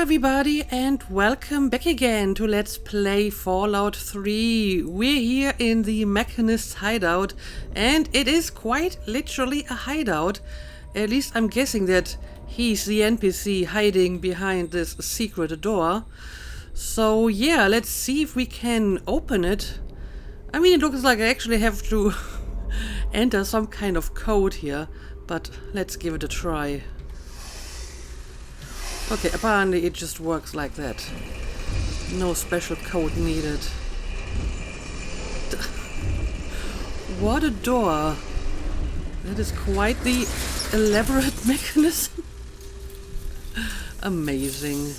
everybody, and welcome back again to Let's Play Fallout 3. We're here in the Mechanist hideout, and it is quite literally a hideout. At least I'm guessing that he's the NPC hiding behind this secret door. So yeah, let's see if we can open it. I mean, it looks like I actually have to enter some kind of code here, but let's give it a try. Okay, apparently it just works like that. No special code needed. What a door! That is quite the elaborate mechanism. Amazing.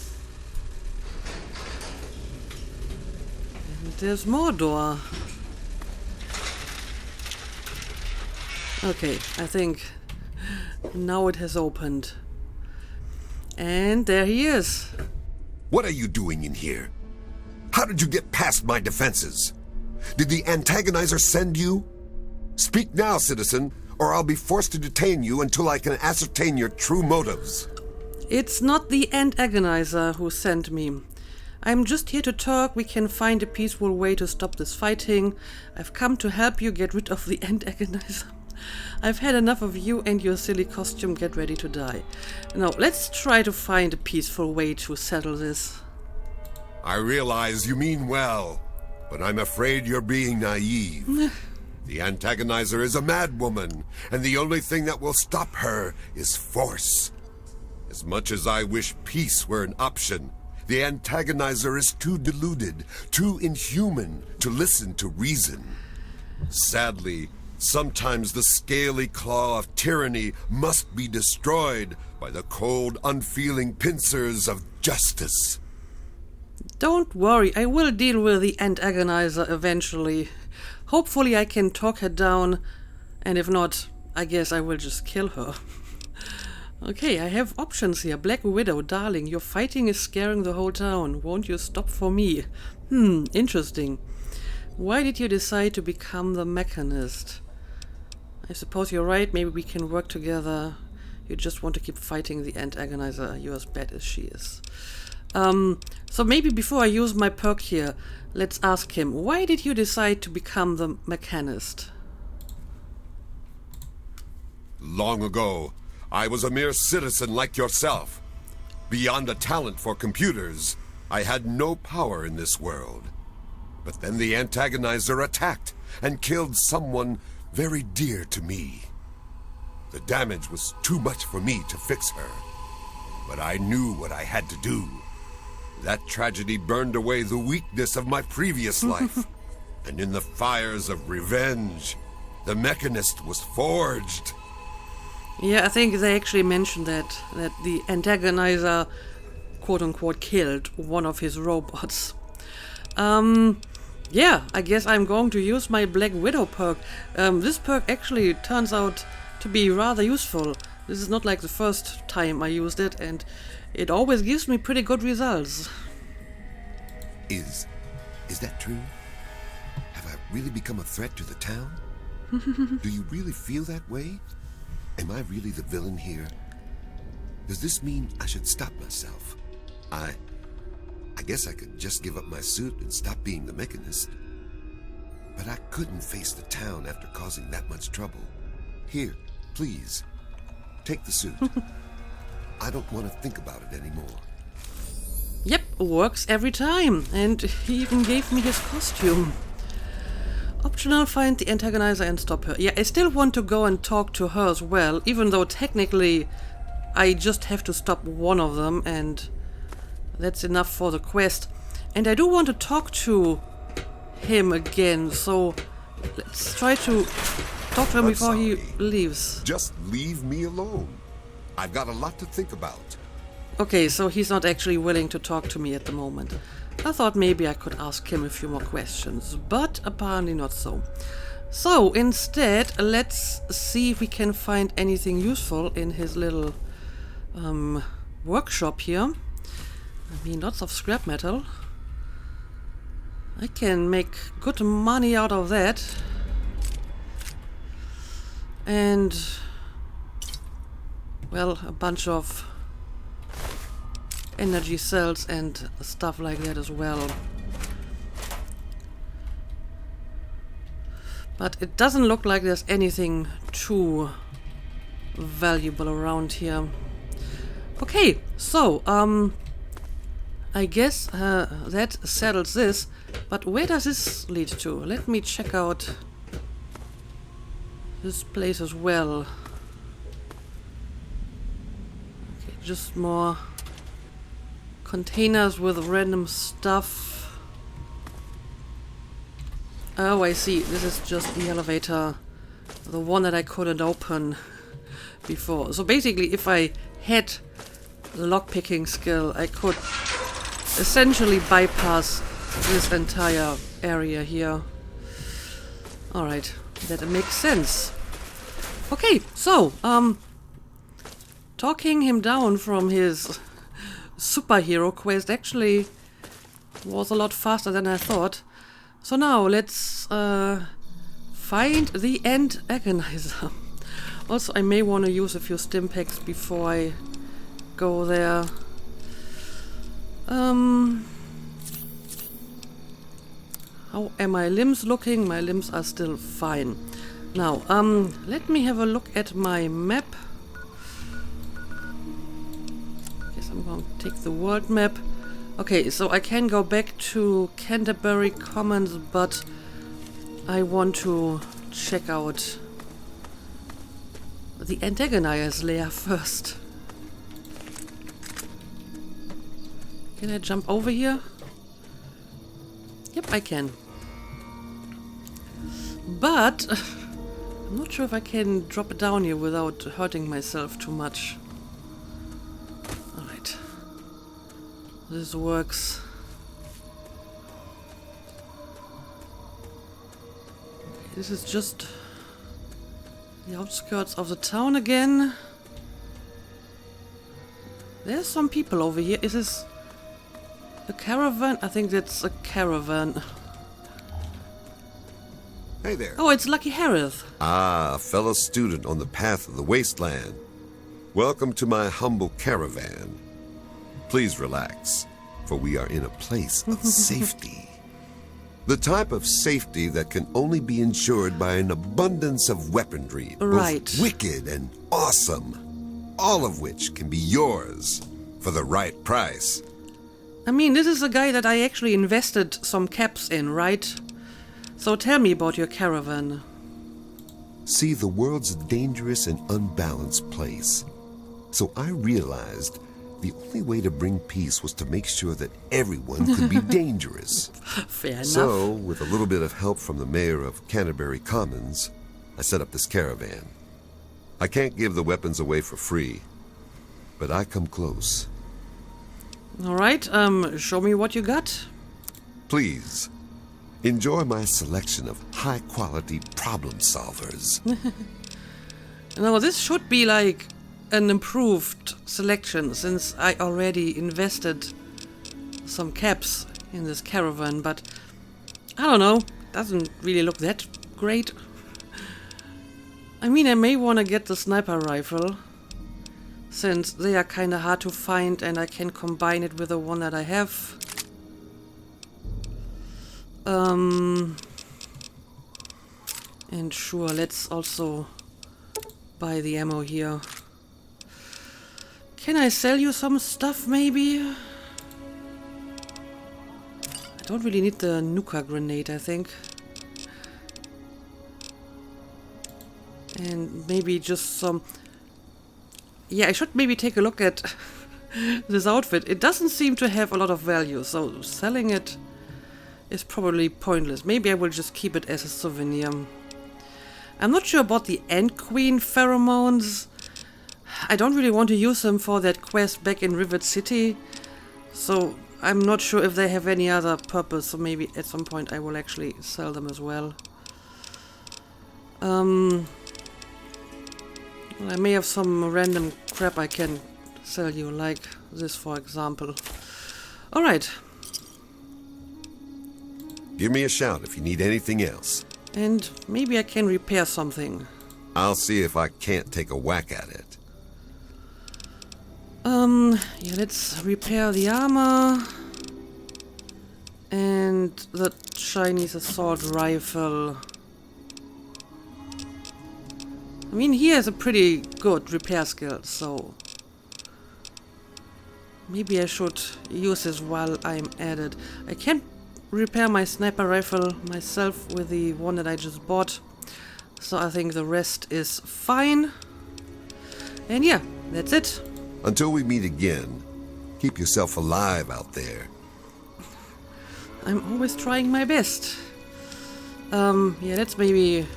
And there's more door. Okay, I think now it has opened. And there he is. What are you doing in here? How did you get past my defenses? Did the AntAgonizer send you? Speak now, citizen, or I'll be forced to detain you until I can ascertain your true motives. It's not the AntAgonizer who sent me. I'm just here to talk. We can find a peaceful way to stop this fighting. I've come to help you get rid of the AntAgonizer. I've had enough of you and your silly costume. Get ready to die. Now, let's try to find a peaceful way to settle this. I realize you mean well, but I'm afraid you're being naive. The AntAgonizer is a madwoman, and the only thing that will stop her is force. As much as I wish peace were an option, the AntAgonizer is too deluded, too inhuman to listen to reason. Sadly, sometimes the scaly claw of tyranny must be destroyed by the cold, unfeeling pincers of justice. Don't worry, I will deal with the AntAgonizer eventually. Hopefully I can talk her down, and if not, I guess I will just kill her. Okay, I have options here. Black Widow, darling, your fighting is scaring the whole town. Won't you stop for me? Interesting. Why did you decide to become the Mechanist? I suppose you're right, maybe we can work together. You just want to keep fighting the AntAgonizer. You're as bad as she is. So maybe before I use my perk here, let's ask him, why did you decide to become the Mechanist? Long ago, I was a mere citizen like yourself. Beyond a talent for computers, I had no power in this world. But then the AntAgonizer attacked and killed someone very dear to me. The damage was too much for me to fix her, but I knew what I had to do. That tragedy burned away the weakness of my previous life, and in the fires of revenge, the Mechanist was forged. Yeah, I think they actually mentioned that the AntAgonizer, quote-unquote, killed one of his robots. Yeah, I guess I'm going to use my Black Widow perk. This perk actually turns out to be rather useful. This is not like the first time I used it, and it always gives me pretty good results. Is that true? Have I really become a threat to the town? Do you really feel that way? Am I really the villain here? Does this mean I should stop myself? I guess I could just give up my suit and stop being the Mechanist. But I couldn't face the town after causing that much trouble. Here, please, take the suit. I don't want to think about it anymore. Yep, works every time. And he even gave me his costume. Optional, find the AntAgonizer and stop her. Yeah, I still want to go and talk to her as well, even though technically I just have to stop one of them, and that's enough for the quest. And I do want to talk to him again, so let's try to talk to him before he leaves. Just leave me alone. I've got a lot to think about. Okay, so he's not actually willing to talk to me at the moment. I thought maybe I could ask him a few more questions, but apparently not so. So instead, let's see if we can find anything useful in his little workshop here. I mean, lots of scrap metal. I can make good money out of that. And well, a bunch of energy cells and stuff like that as well. But it doesn't look like there's anything too valuable around here. Okay, so I guess that settles this. But where does this lead to? Let me check out this place as well. Okay, just more containers with random stuff. Oh, I see. This is just the elevator. The one that I couldn't open before. So basically, if I had the lockpicking skill, I could essentially bypass this entire area here. Alright, that makes sense. Okay, so, talking him down from his superhero quest actually was a lot faster than I thought. So now, let's find the AntAgonizer. Also, I may want to use a few stim packs before I go there. How are my limbs looking? My limbs are still fine. Now, let me have a look at my map. Guess I'm going to take the world map. Okay, so I can go back to Canterbury Commons, but I want to check out the AntAgonizer's lair first. Can I jump over here? Yep, I can. But I'm not sure if I can drop it down here without hurting myself too much. Alright. This works. Okay, this is just the outskirts of the town again. There's some people over here. Is this a caravan? I think that's a caravan. Hey there. Oh, it's Lucky Harith. Ah, fellow student on the path of the Wasteland. Welcome to my humble caravan. Please relax, for we are in a place of safety. The type of safety that can only be ensured by an abundance of weaponry, Right. both wicked and awesome, all of which can be yours for the right price. I mean, this is a guy that I actually invested some caps in, right? So tell me about your caravan. See, the world's a dangerous and unbalanced place. So I realized the only way to bring peace was to make sure that everyone could be dangerous. Fair enough. So, with a little bit of help from the mayor of Canterbury Commons, I set up this caravan. I can't give the weapons away for free, but I come close. Alright, show me what you got. Please, enjoy my selection of high-quality problem solvers. Now, this should be like an improved selection, since I already invested some caps in this caravan, but I don't know, doesn't really look that great. I mean, I may want to get the sniper rifle, since they are kind of hard to find and I can combine it with the one that I have. And sure, let's also buy the ammo here. Can I sell you some stuff, maybe? I don't really need the nuka grenade, I think. And maybe just some... Yeah, I should maybe take a look at this outfit. It doesn't seem to have a lot of value, so selling it is probably pointless. Maybe I will just keep it as a souvenir. I'm not sure about the Ant Queen pheromones. I don't really want to use them for that quest back in Rivet City, so I'm not sure if they have any other purpose, so maybe at some point I will actually sell them as well. Well, I may have some random crap I can sell you, like this, for example. Alright. Give me a shout if you need anything else. And maybe I can repair something. I'll see if I can't take a whack at it. Yeah, let's repair the armor. And the Chinese assault rifle. I mean, he has a pretty good repair skill, so maybe I should use this while I'm at it. I can't repair my sniper rifle myself with the one that I just bought, so I think the rest is fine. And yeah, that's it. Until we meet again, keep yourself alive out there. I'm always trying my best. Yeah, let's maybe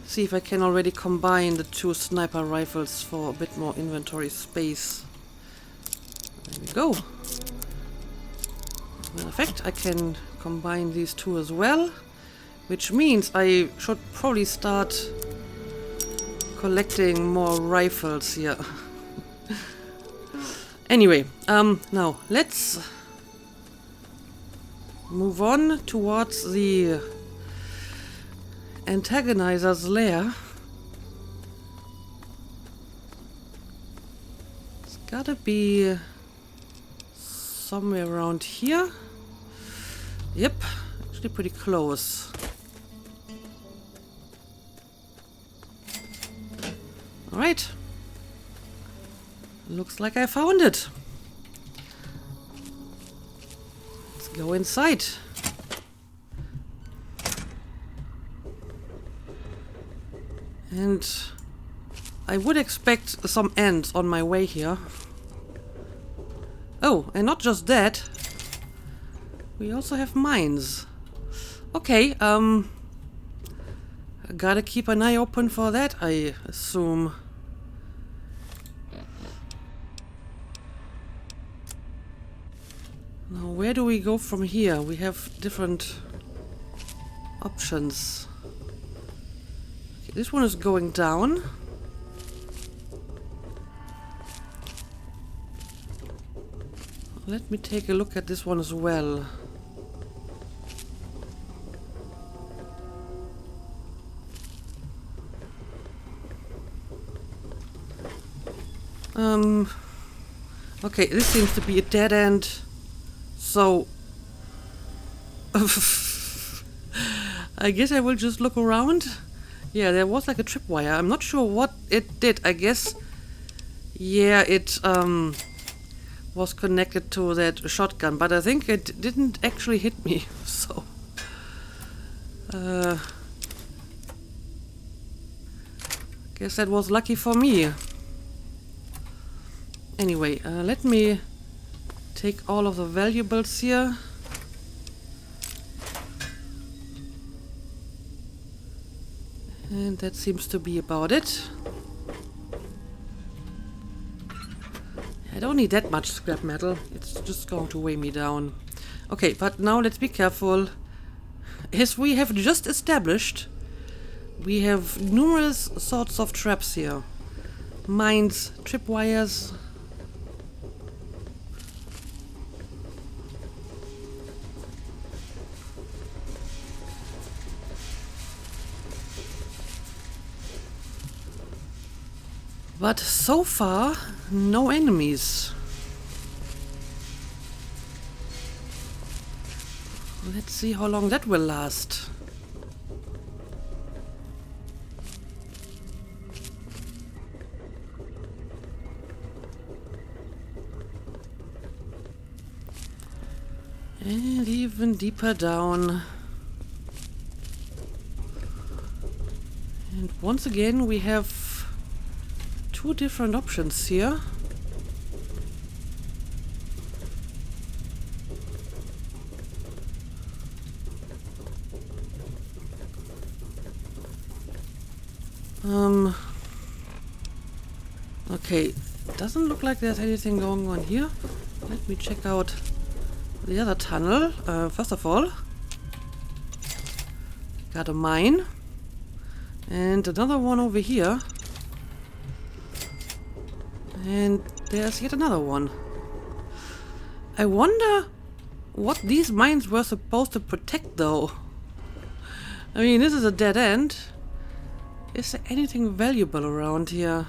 see if I can already combine the two sniper rifles for a bit more inventory space. There we go. As a matter of fact, I can combine these two as well, which means I should probably start collecting more rifles here. Anyway, now let's move on towards the AntAgonizer's lair. It's gotta be somewhere around here. Yep, actually pretty close. Alright. Looks like I found it. Let's go inside. And I would expect some ants on my way here. Oh, and not just that. We also have mines. Okay, I gotta keep an eye open for that, I assume. Now, where do we go from here? We have different options. Okay, this one is going down. Let me take a look at this one as well. Okay, this seems to be a dead end. So I guess I will just look around. Yeah, there was like a tripwire. I'm not sure what it did. I guess, yeah, it was connected to that shotgun, but I think it didn't actually hit me. So guess that was lucky for me. Anyway, let me take all of the valuables here. And that seems to be about it. I don't need that much scrap metal. It's just going to weigh me down. Okay, but now let's be careful. As we have just established, we have numerous sorts of traps here. Mines, tripwires. But so far, no enemies. Let's see how long that will last. And even deeper down. And once again we have two different options here. Okay, doesn't look like there's anything going on here. Let me check out the other tunnel. First of all, got a mine and another one over here. And there's yet another one. I wonder what these mines were supposed to protect, though. I mean, this is a dead end. Is there anything valuable around here?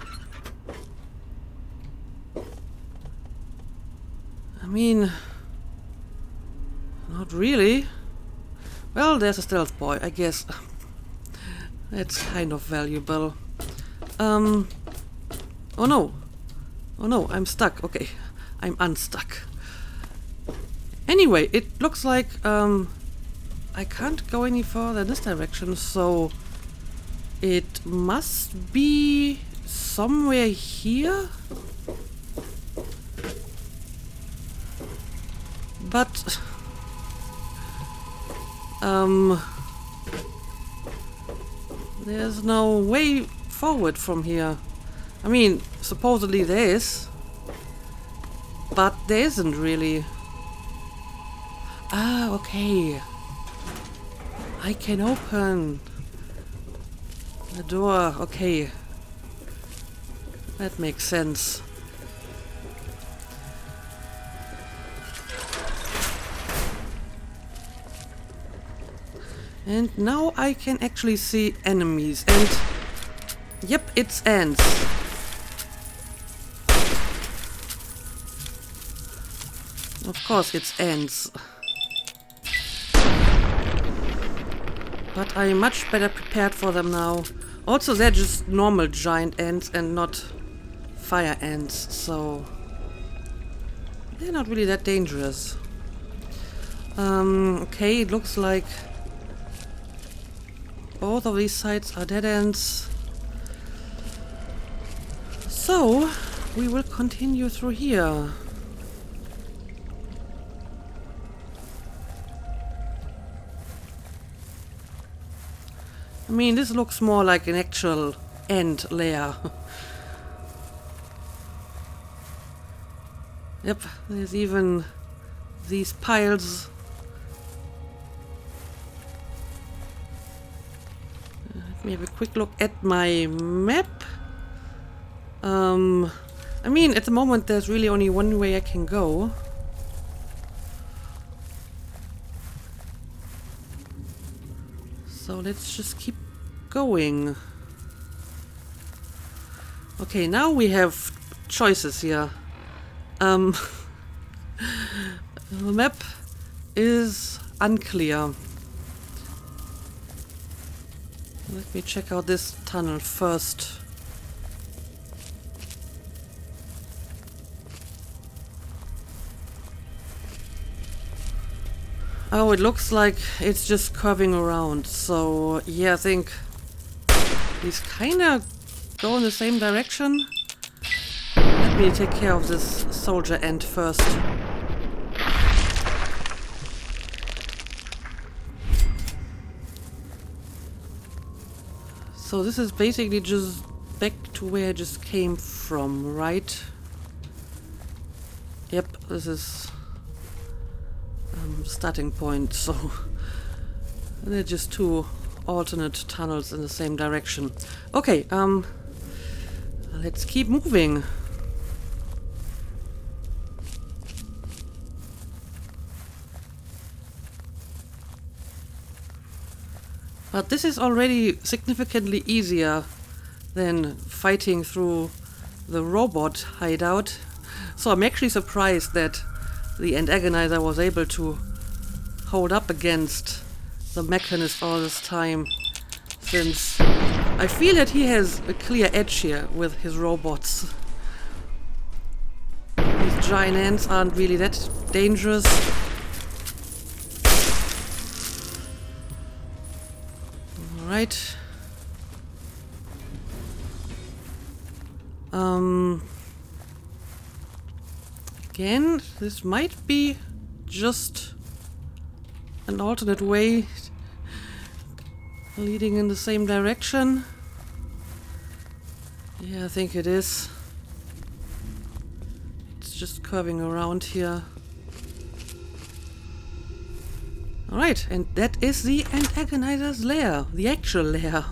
mean, not really. Well, there's a stealth boy, I guess. That's kind of valuable. Oh no. Oh no, I'm stuck. Okay, I'm unstuck. Anyway, it looks like I can't go any further in this direction, so it must be somewhere here. But there's no way forward from here. I mean, supposedly there is, but there isn't really. Ah, okay. I can open the door. Okay. That makes sense. And now I can actually see enemies. And yep, it's ants. Of course it's ants. But I'm much better prepared for them now. Also, they're just normal giant ants and not fire ants, so they're not really that dangerous. Okay, it looks like both of these sides are dead ends. So, we will continue through here. I mean, this looks more like an actual ant lair. Yep, there's even these piles. Let me have a quick look at my map. I mean, at the moment there's really only one way I can go. So let's just keep going. Okay, now we have choices here. The map is unclear. Let me check out this tunnel first. Oh, it looks like it's just curving around. So, yeah, I think these kind of go in the same direction. Let me take care of this soldier ant first. So this is basically just back to where I just came from, right? Yep, this is starting point, so they're just two alternate tunnels in the same direction. Okay, let's keep moving. But this is already significantly easier than fighting through the robot hideout. So I'm actually surprised that the AntAgonizer was able to hold up against the Mechanist all this time, since I feel that he has a clear edge here with his robots. These giant ants aren't really that dangerous. Alright. Again, this might be just an alternate way leading in the same direction. Yeah, I think it is. It's just curving around here. Alright, and that is the AntAgonizer's lair, the actual lair.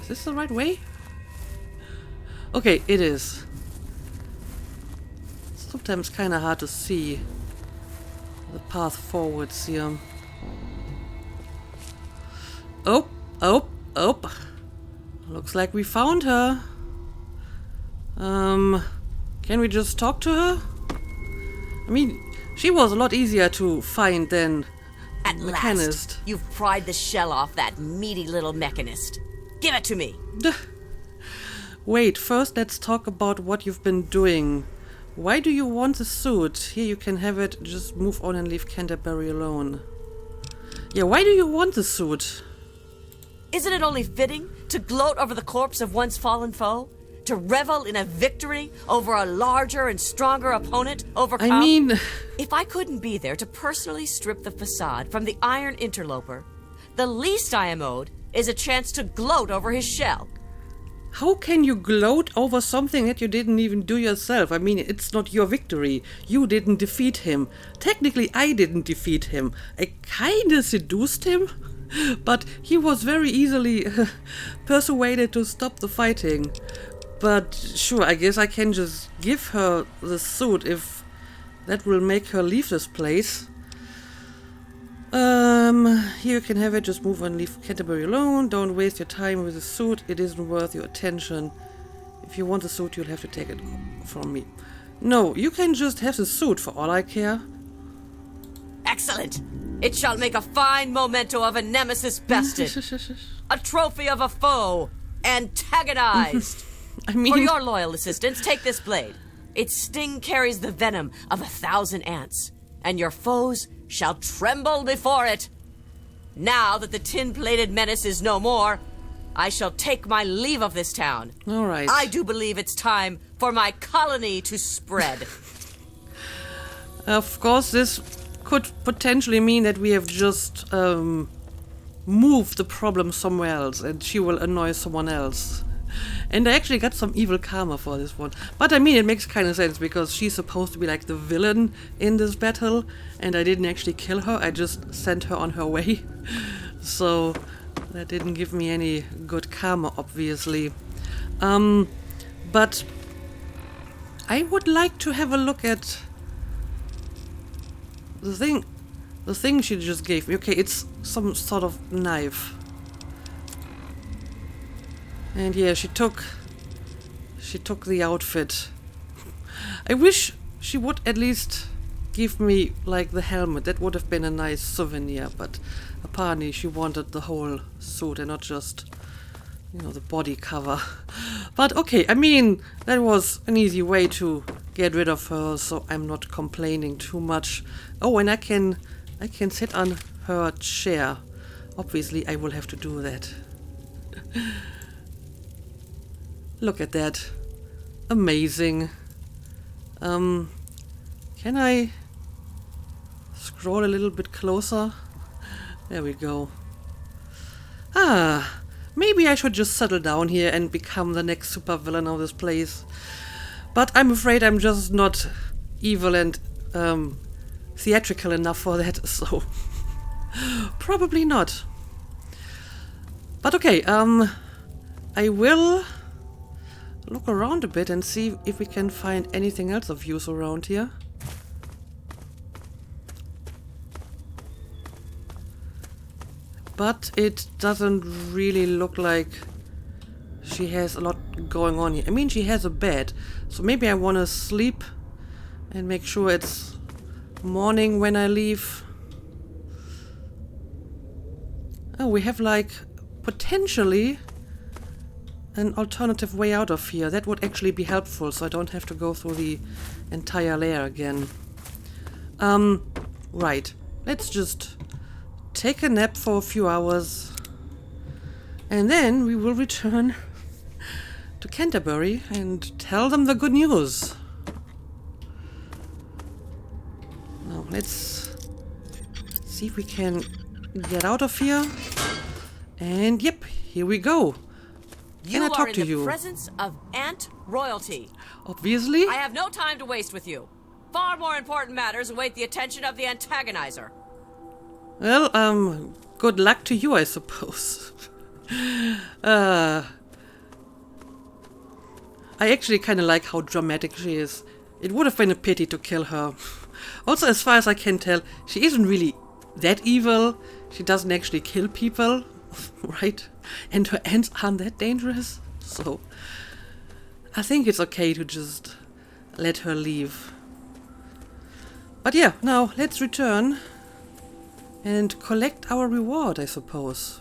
Is this the right way? Okay, it is. Sometimes kinda hard to see the path forwards here. Oh, oh, oh. Looks like we found her. Can we just talk to her? I mean, she was a lot easier to find than At Mechanist. last, you've pried the shell off that meaty little Mechanist. Give it to me. Wait, first let's talk about what you've been doing. Why do you want the suit? Here, you can have it. Just move on and leave Canterbury alone. Yeah, why do you want the suit? Isn't it only fitting to gloat over the corpse of one's fallen foe? To revel in a victory over a larger and stronger opponent overcome? I mean... If I couldn't be there to personally strip the facade from the iron interloper, the least I am owed is a chance to gloat over his shell. How can you gloat over something that you didn't even do yourself? I mean, it's not your victory. You didn't defeat him. Technically, I didn't defeat him. I kinda seduced him, but he was very easily persuaded to stop the fighting. But sure, I guess I can just give her the suit if that will make her leave this place. Here you can have it. Just move on, leave Canterbury alone. Don't waste your time with the suit. It isn't worth your attention. If you want the suit, you'll have to take it from me. No, you can just have the suit for all I care. Excellent! It shall make a fine memento of a nemesis bested. A trophy of a foe antagonized. I mean... For your loyal assistance, take this blade. Its sting carries the venom of 1,000 ants, and your foes shall tremble before it. Now that the tin-plated menace is no more, I shall take my leave of this town. All right. I do believe it's time for my colony to spread. Of course, this could potentially mean that we have just moved the problem somewhere else, and she will annoy someone else. And I actually got some evil karma for this one. But I mean, it makes kind of sense, because she's supposed to be like the villain in this battle, and I didn't actually kill her, I just sent her on her way. So that didn't give me any good karma, obviously. But I would like to have a look at the thing she just gave me. Okay, it's some sort of knife. And yeah, she took the outfit. I wish she would at least give me, like, the helmet. That would have been a nice souvenir, but apparently she wanted the whole suit and not just, you know, the body cover. But okay, I mean, that was an easy way to get rid of her, so I'm not complaining too much. Oh, and I can sit on her chair. Obviously, I will have to do that. Look at that. Amazing. Can I scroll a little bit closer? There we go. Maybe I should just settle down here and become the next supervillain of this place. But I'm afraid I'm just not evil and theatrical enough for that, so probably not. But okay, I will look around a bit and see if we can find anything else of use around here. But it doesn't really look like she has a lot going on here. I mean, she has a bed, so maybe I want to sleep and make sure it's morning when I leave. Oh, we have, like, potentially an alternative way out of here. That would actually be helpful, so I don't have to go through the entire lair again. Right. Let's just take a nap for a few hours, and then we will return to Canterbury and tell them the good news. Now, let's see if we can get out of here. And yep, here we go. Can I talk to you? You are in the presence of Ant royalty. Obviously. I have no time to waste with you. Far more important matters await the attention of the AntAgonizer. Well, good luck to you, I suppose. I actually kind of like how dramatic she is. It would have been a pity to kill her. Also, as far as I can tell, she isn't really that evil. She doesn't actually kill people. right? And her ants aren't that dangerous, so I think it's okay to just let her leave. But yeah, now let's return and collect our reward, I suppose.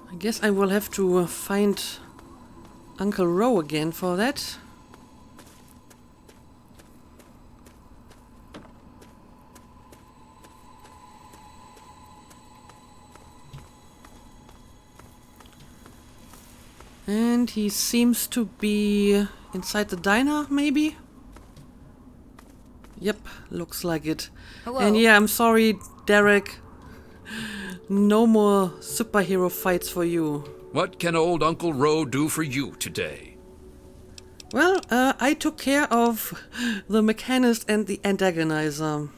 I guess I will have to find Uncle Rowe again for that. And he seems to be inside the diner, maybe? Yep, looks like it. Hello. And yeah, I'm sorry, Derek. No more superhero fights for you. What can old Uncle Rowe do for you today? Well, I took care of the Mechanist and the AntAgonizer.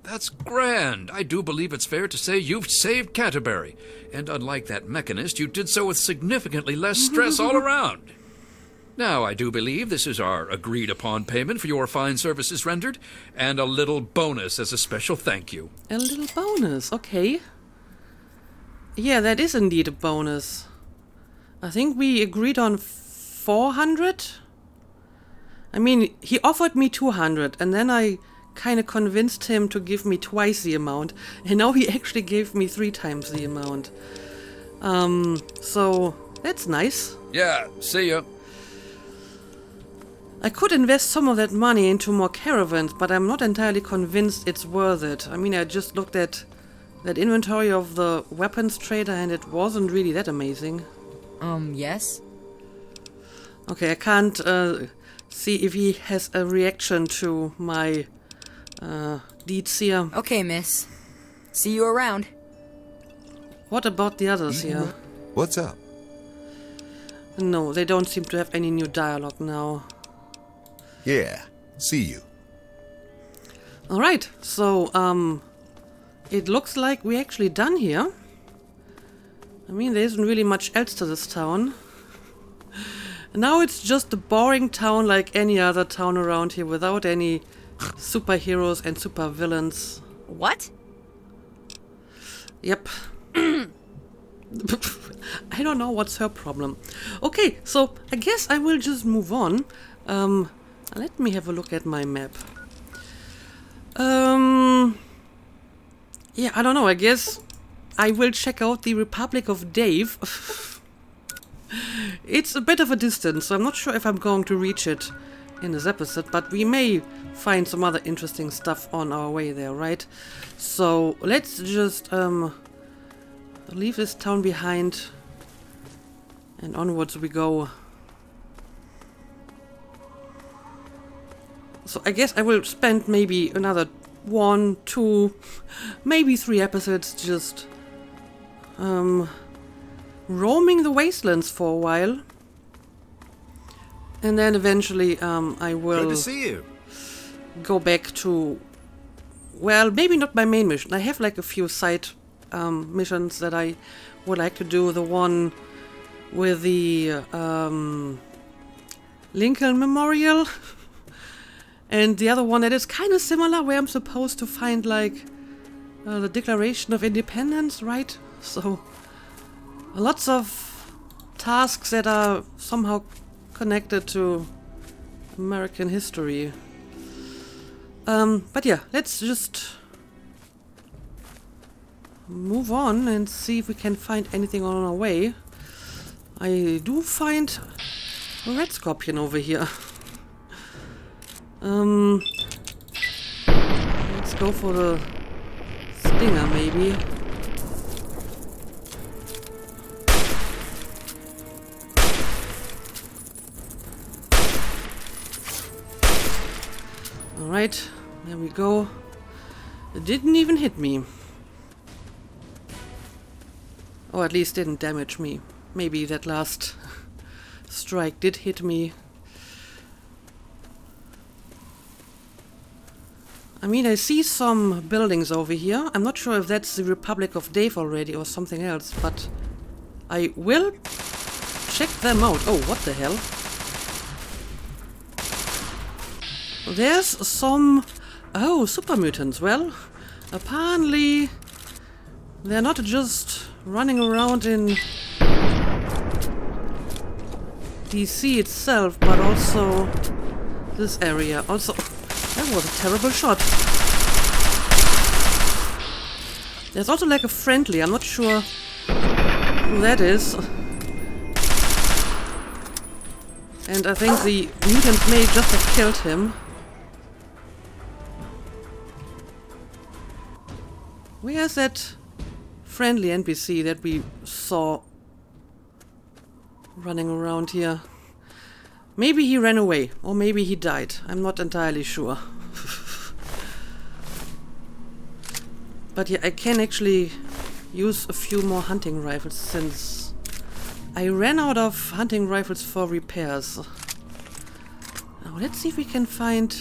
That's grand. I do believe it's fair to say you've saved Canterbury. And unlike that Mechanist, you did so with significantly less stress all around. Now, I do believe this is our agreed-upon payment for your fine services rendered, and a little bonus as a special thank you. A little bonus, okay. Yeah, that is indeed a bonus. I think we agreed on 400? I mean, he offered me 200, and then I kind of convinced him to give me twice the amount, and now he actually gave me 3 times the amount. So that's nice. Yeah, see ya. I could invest some of that money into more caravans, but I'm not entirely convinced it's worth it. I mean, I just looked at that inventory of the weapons trader and it wasn't really that amazing. Yes? Okay, I can't see if he has a reaction to my deeds here. Okay, miss. See you around. What about the others here? What's up? No, they don't seem to have any new dialogue now. Yeah, see you. Alright, so, it looks like we're actually done here. I mean, there isn't really much else to this town. Now it's just a boring town like any other town around here without any superheroes and supervillains. What? Yep. I don't know what's her problem. Okay, so I guess I will just move on. Let me have a look at my map. Yeah, I don't know, I guess I will check out the Republic of Dave. It's a bit of a distance, so I'm not sure if I'm going to reach it in this episode, but we may find some other interesting stuff on our way there, right? So let's just leave this town behind and onwards we go. So I guess I will spend maybe another 1, 2, maybe 3 episodes just roaming the wastelands for a while. And then eventually I will Good to see you. go back to, well, maybe not my main mission. I have like a few side missions that I would like to do. The one with the Lincoln Memorial. And the other one that is kind of similar, where I'm supposed to find, like, the Declaration of Independence, right? So, lots of tasks that are somehow connected to American history. But yeah, let's just move on and see if we can find anything on our way. I do find a red scorpion over here. Let's go for the stinger, maybe. Alright, there we go. It didn't even hit me. Or at least didn't damage me. Maybe that last strike did hit me. I mean, I see some buildings over here. I'm not sure if that's the Republic of Dave already or something else, but I will check them out. Oh, what the hell? There's some... Oh, super mutants. Well, apparently they're not just running around in DC itself, but also this area. Also, that was a terrible shot. There's also like a friendly, I'm not sure who that is. And I think the mutant may just have killed him. Where's that friendly NPC that we saw running around here? Maybe he ran away, or maybe he died. I'm not entirely sure. But yeah, I can actually use a few more hunting rifles since I ran out of hunting rifles for repairs. Now let's see if we can find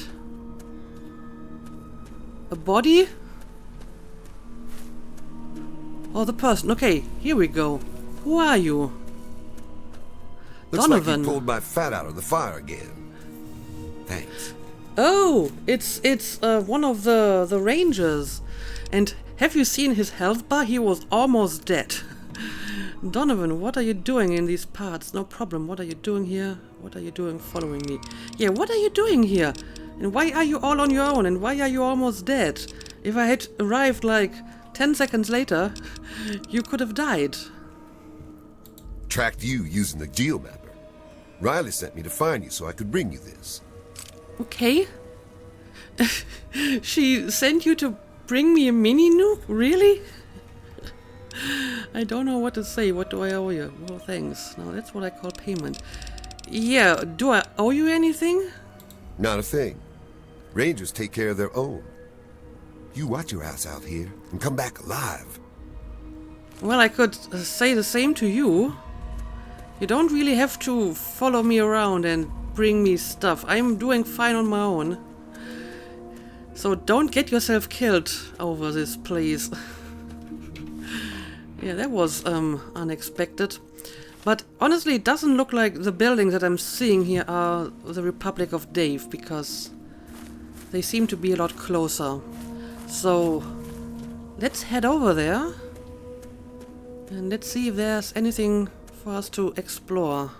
a body. Oh, the person. Okay, here we go. Who are you? Looks Donovan. like you pulled my fat out of the fire again. Thanks. Oh, it's one of the rangers. And have you seen his health bar? He was almost dead. Donovan, what are you doing in these parts? No problem. What are you doing here? What are you doing following me? Yeah, what are you doing here? And why are you all on your own? And why are you almost dead? If I had arrived like 10 seconds later, you could have died. Tracked you using the geomapper. Riley sent me to find you so I could bring you this. Okay. She sent you to bring me a mini nuke? Really? I don't know what to say. What do I owe you? Well, thanks. Now that's what I call payment. Yeah, do I owe you anything? Not a thing. Rangers take care of their own. You watch your ass out here and come back alive. Well, I could say the same to you. You don't really have to follow me around and bring me stuff. I'm doing fine on my own. So don't get yourself killed over this, please. Yeah, that was unexpected. But honestly, it doesn't look like the buildings that I'm seeing here are the Republic of Dave, because they seem to be a lot closer. So let's head over there and let's see if there's anything for us to explore.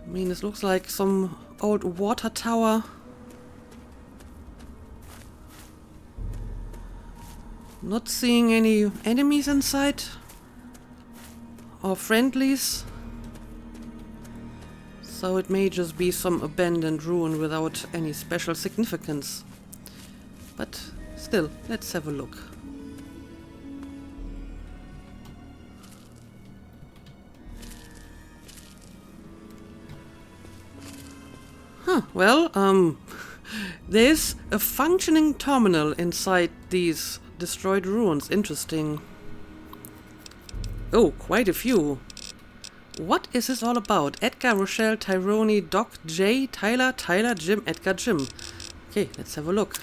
I mean, this looks like some old water tower. Not seeing any enemies inside or friendlies. So it may just be some abandoned ruin without any special significance. But still, let's have a look. Huh, well, there's a functioning terminal inside these destroyed ruins. Interesting. Oh, quite a few. What is this all about? Edgar, Rochelle, Tyrone, Doc, Jay, Tyler, Jim, Edgar, Jim. Okay, let's have a look.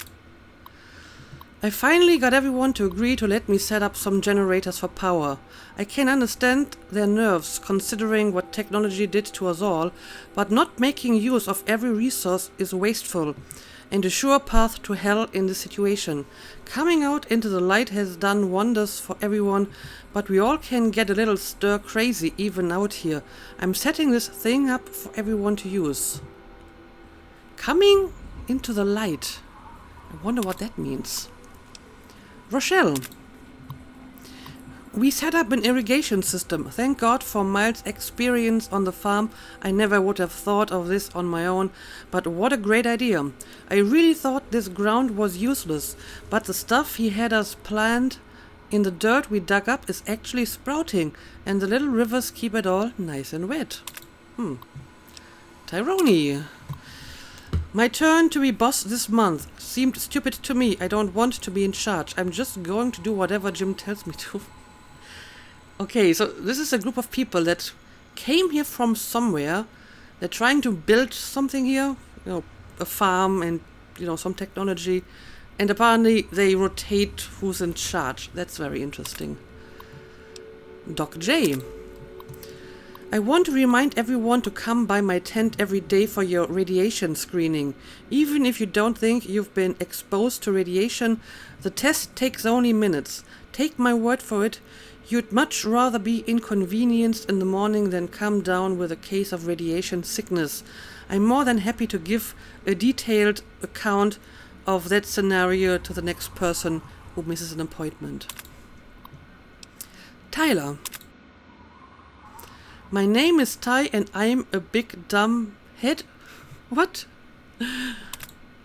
I finally got everyone to agree to let me set up some generators for power. I can understand their nerves, considering what technology did to us all, but not making use of every resource is wasteful, and a sure path to hell in this situation. Coming out into the light has done wonders for everyone, but we all can get a little stir crazy even out here. I'm setting this thing up for everyone to use. Coming into the light. I wonder what that means. Rochelle. We set up an irrigation system. Thank God for Miles' experience on the farm. I never would have thought of this on my own, but what a great idea. I really thought this ground was useless, but the stuff he had us plant in the dirt we dug up is actually sprouting, and the little rivers keep it all nice and wet. Tyrone. My turn to be boss this month. Seemed stupid to me. I don't want to be in charge. I'm just going to do whatever Jim tells me to. Okay, so this is a group of people that came here from somewhere. They're trying to build something here, you know, a farm and, you know, some technology. And apparently they rotate who's in charge. That's very interesting. Doc J. I want to remind everyone to come by my tent every day for your radiation screening. Even if you don't think you've been exposed to radiation, the test takes only minutes. Take my word for it, you'd much rather be inconvenienced in the morning than come down with a case of radiation sickness. I'm more than happy to give a detailed account of that scenario to the next person who misses an appointment. Tyler. My name is Ty and I'm a big dumb head. What?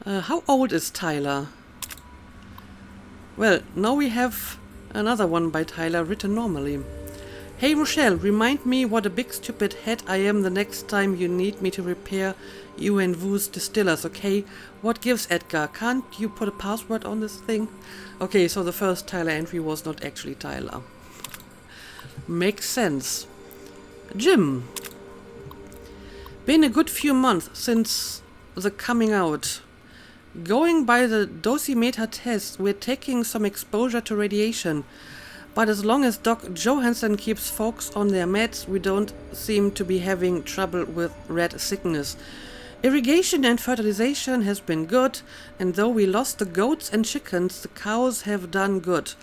How old is Tyler? Well, now we have another one by Tyler written normally. Hey Rochelle, remind me what a big stupid head I am the next time you need me to repair you and Wu's distillers, okay? What gives, Edgar? Can't you put a password on this thing? Okay, so the first Tyler entry was not actually Tyler. Makes sense. Jim. Been a good few months since the coming out. Going by the dosimeter test, we're taking some exposure to radiation. But as long as Doc Johansson keeps folks on their meds, we don't seem to be having trouble with rat sickness. Irrigation and fertilization has been good, and though we lost the goats and chickens, the cows have done good.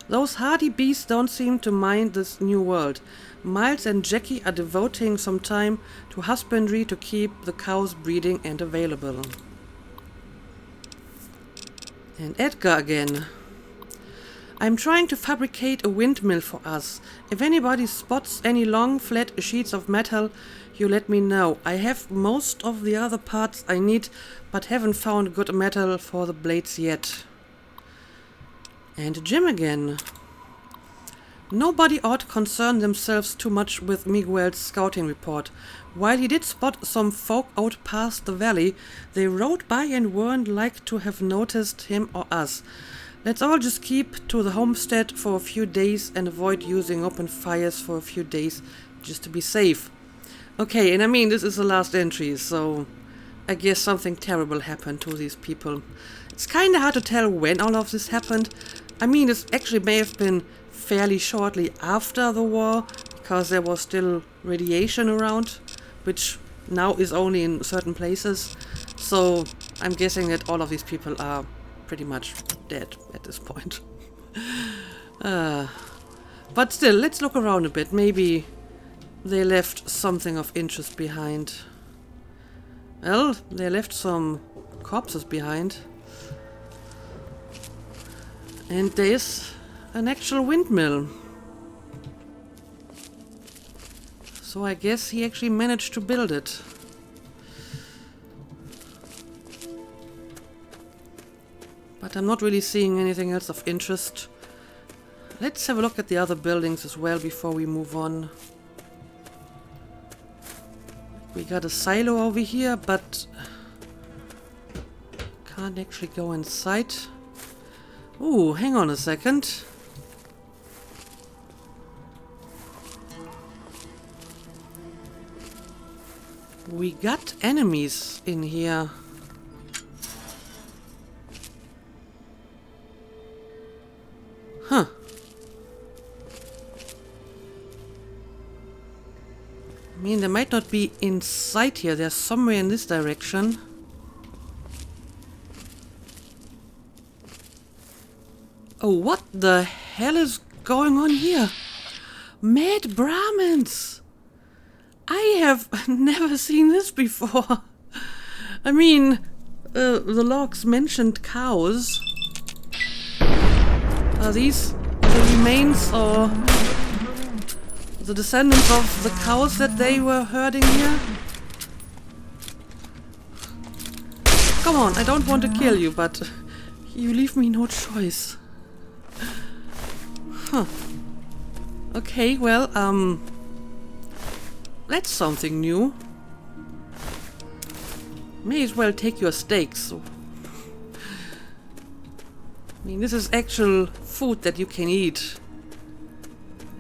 Those hardy beasts don't seem to mind this new world. Miles and Jackie are devoting some time to husbandry to keep the cows breeding and available. And Edgar again. I'm trying to fabricate a windmill for us. If anybody spots any long, flat sheets of metal, you let me know. I have most of the other parts I need, but haven't found good metal for the blades yet. And Jim again. Nobody ought to concern themselves too much with Miguel's scouting report. While he did spot some folk out past the valley, they rode by and weren't like to have noticed him or us. Let's all just keep to the homestead for a few days and avoid using open fires for a few days, just to be safe. Okay, and I mean, this is the last entry, so I guess something terrible happened to these people. It's kind of hard to tell when all of this happened. I mean, this actually may have been fairly shortly after the war, because there was still radiation around, which now is only in certain places. So I'm guessing that all of these people are pretty much dead at this point. But still, let's look around a bit. Maybe they left something of interest behind. Well, they left some corpses behind. And there's an actual windmill. So I guess he actually managed to build it. But I'm not really seeing anything else of interest. Let's have a look at the other buildings as well before we move on. We got a silo over here, but can't actually go inside. Ooh, hang on a second. We got enemies in here. Huh. I mean, they might not be inside here. They're somewhere in this direction. Oh, what the hell is going on here? Mad Brahmins! I have never seen this before. I mean, the logs mentioned cows. Are these the remains or the descendants of the cows that they were herding here? Come on, I don't want to kill you, but you leave me no choice. Huh. Okay, well, that's something new. May as well take your steaks. I mean, this is actual food that you can eat.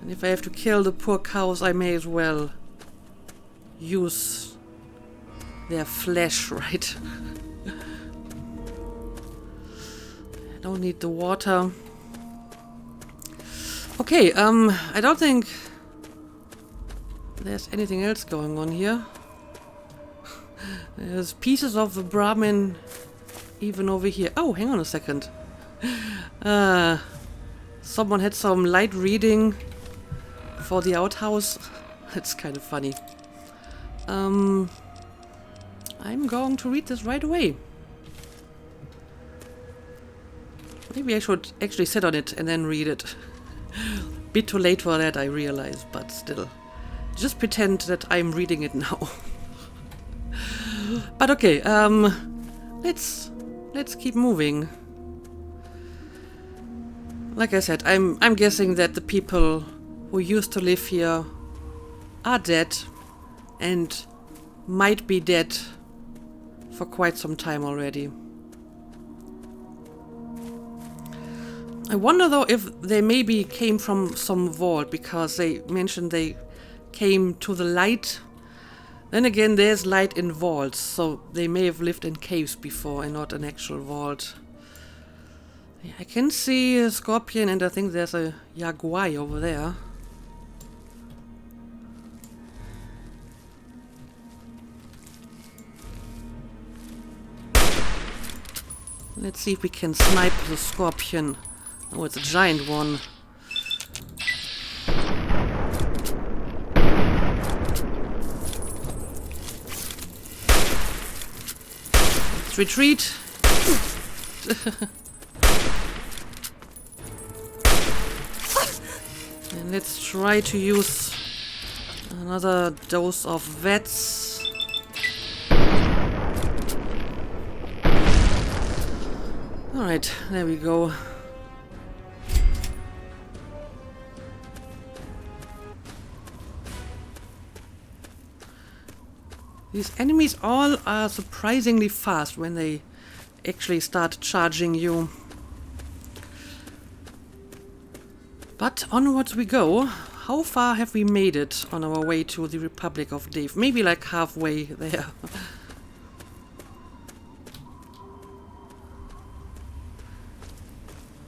And if I have to kill the poor cows, I may as well use their flesh, right? I don't need the water. Okay, I don't think there's anything else going on here. There's pieces of the Brahmin even over here. Oh, hang on a second. Someone had some light reading for the outhouse. That's kind of funny. I'm going to read this right away. Maybe I should actually sit on it and then read it. Bit too late for that, I realize, but still. Just pretend that I'm reading it now. But okay, let's keep moving. Like I said, I'm guessing that the people who used to live here are dead and might be dead for quite some time already. I wonder though if they maybe came from some vault, because they mentioned they came to the light. Then again, there's light in vaults, so they may have lived in caves before and not an actual vault. Yeah, I can see a scorpion, and I think there's a yaguai over there. Let's see if we can snipe the scorpion. Oh, it's a giant one. Let's retreat. And let's try to use another dose of vets. Alright, there we go. These enemies all are surprisingly fast when they actually start charging you. But onwards we go. How far have we made it on our way to the Republic of Dave? Maybe like halfway there.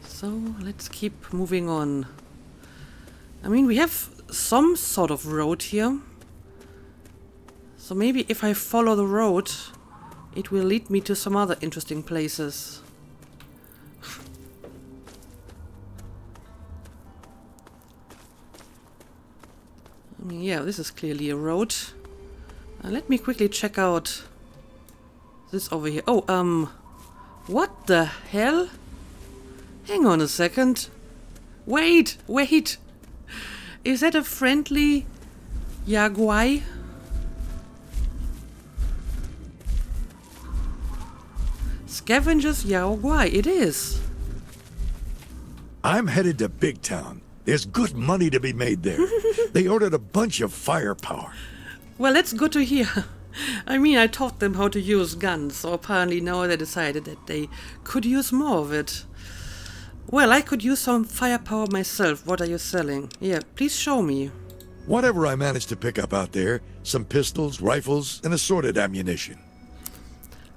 So let's keep moving on. I mean, we have some sort of road here. So maybe if I follow the road, it will lead me to some other interesting places. I mean, yeah, this is clearly a road. Let me quickly check out this over here. Oh, what the hell? Hang on a second. Wait. Is that a friendly yaguai? Scavenger's yaguai, it is. I'm headed to Big Town. There's good money to be made there. They ordered a bunch of firepower. Well, that's good to hear. I mean, I taught them how to use guns, so apparently now they decided that they could use more of it. Well, I could use some firepower myself. What are you selling? Yeah, please show me. Whatever I managed to pick up out there, some pistols, rifles, and assorted ammunition.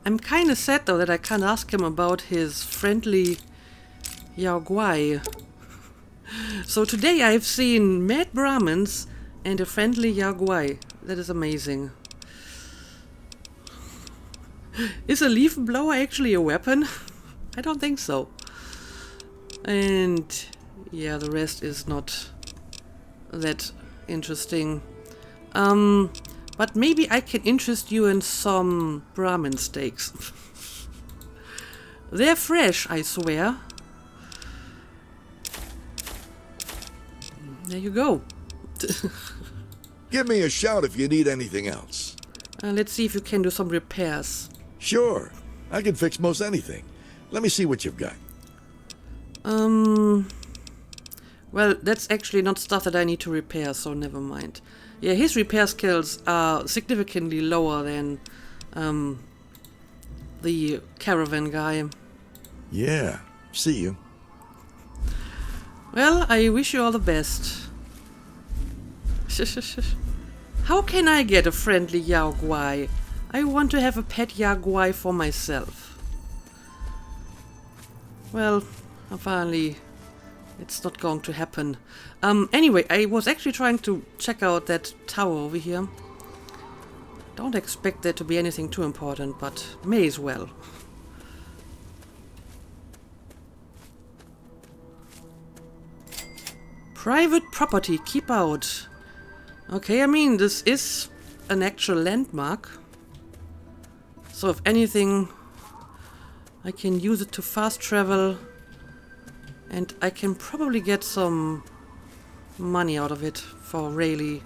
I'm kind of sad, though, that I can't ask him about his friendly yaguai. So today I've seen mad Brahmins and a friendly yaguai. That is amazing. Is a leaf blower actually a weapon? I don't think so. And yeah, the rest is not that interesting. But maybe I can interest you in some Brahmin steaks. They're fresh, I swear. There you go. Give me a shout if you need anything else. Let's see if you can do some repairs. Sure, I can fix most anything. Let me see what you've got. Well, that's actually not stuff that I need to repair, so never mind. Yeah, his repair skills are significantly lower than the caravan guy. Yeah, see you. Well, I wish you all the best. How can I get a friendly yaguai? I want to have a pet yaguai for myself. Well, apparently It's not going to happen. Anyway, I was actually trying to check out that tower over here. Don't expect there to be anything too important, but may as well. Private property, keep out. Okay, I mean, this is an actual landmark. So if anything, I can use it to fast travel. And I can probably get some money out of it for Rayleigh.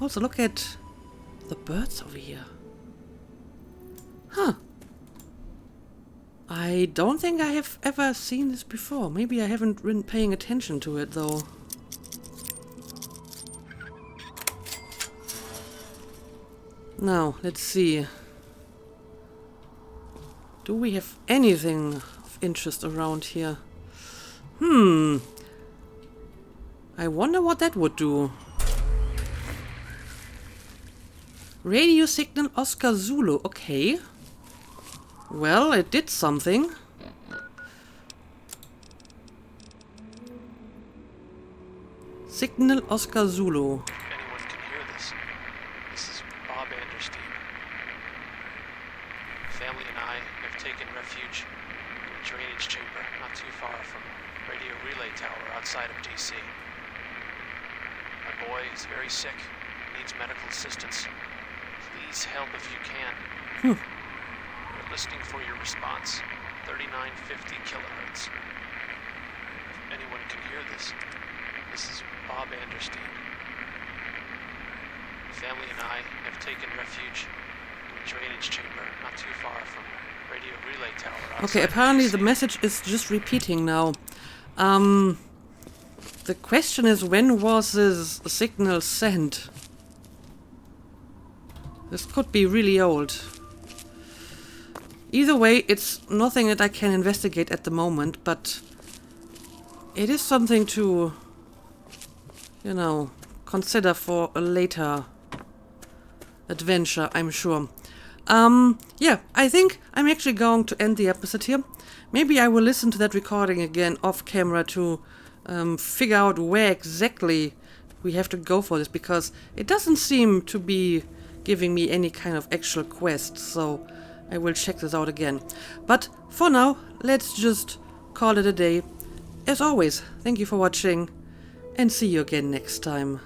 Also, look at the birds over here. Huh. I don't think I have ever seen this before. Maybe I haven't been paying attention to it, though. Now, let's see. Do we have anything of interest around here? I wonder what that would do. Radio signal Oscar Zulu. Okay. Well, it did something. Signal Oscar Zulu. If anyone can hear this, this is Bob Anderstein. Family and I have taken refuge in a drainage chamber not too far from a radio relay tower outside of D.C. My boy is very sick, needs medical assistance. Please help if you can. We're listening for your response. 3950 kilohertz. If anyone can hear this, this is Bob Anderstein. Family and I have taken refuge in a drainage chamber not too far from a radio relay tower outside. Okay, apparently the message is just repeating now. The question is, when was this signal sent? This could be really old. Either way, it's nothing that I can investigate at the moment, but it is something to, you know, consider for a later adventure, I'm sure. Yeah, I think I'm actually going to end the episode here. Maybe I will listen to that recording again off camera to figure out where exactly we have to go for this, because it doesn't seem to be giving me any kind of actual quest, so I will check this out again. But for now, let's just call it a day. As always, thank you for watching, and see you again next time.